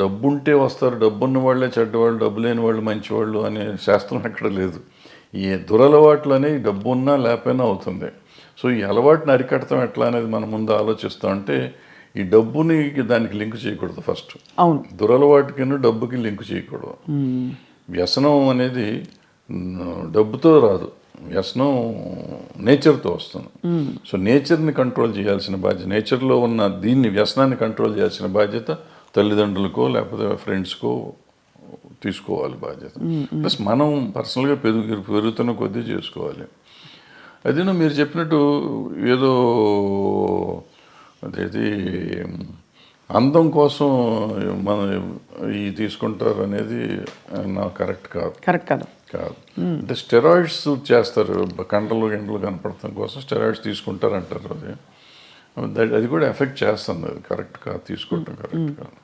డబ్బు ఉంటే వస్తారు, డబ్బు ఉన్న వాళ్ళే చెడ్డవాళ్ళు, డబ్బు లేని వాళ్ళు మంచివాళ్ళు అనే శాస్త్రం ఎక్కడ లేదు. ఈ దురలవాట్లు అనేవి డబ్బు ఉన్నా లేకపోయినా అవుతుంది. సో ఈ అలవాటుని అరికడతాం ఎట్లా అనేది మనం ముందు ఆలోచిస్తాం. అంటే ఈ డబ్బుని దానికి లింక్ చేయకూడదు ఫస్ట్. అవును. దురలవాటుకి డబ్బుకి లింక్ చేయకూడదు. వ్యసనం అనేది డబ్బుతో రాదు, వ్యసనం నేచర్తో వస్తుంది. సో నేచర్ని కంట్రోల్ చేయాల్సిన బాధ్యత, నేచర్లో ఉన్న దీన్ని వ్యసనాన్ని కంట్రోల్ చేయాల్సిన బాధ్యత తల్లిదండ్రులకో లేకపోతే ఫ్రెండ్స్కో తీసుకోవాలి బాధ్యత. ప్లస్ మనం పర్సనల్గా పెరుగుతున్న కొద్దీ చేసుకోవాలి. అదేనో మీరు చెప్పినట్టు ఏదో అదేది అందం కోసం మనం ఈ తీసుకుంటారు అనేది నాకు కరెక్ట్ కాదు. కాదు. అంటే స్టెరాయిడ్స్ చేస్తారు, కండలు కనపడటం కోసం స్టెరాయిడ్స్ తీసుకుంటారు అంటారు. అది కూడా ఎఫెక్ట్ చేస్తుంది. అది కరెక్ట్ కాదు, తీసుకోవటం కరెక్ట్ కాదు.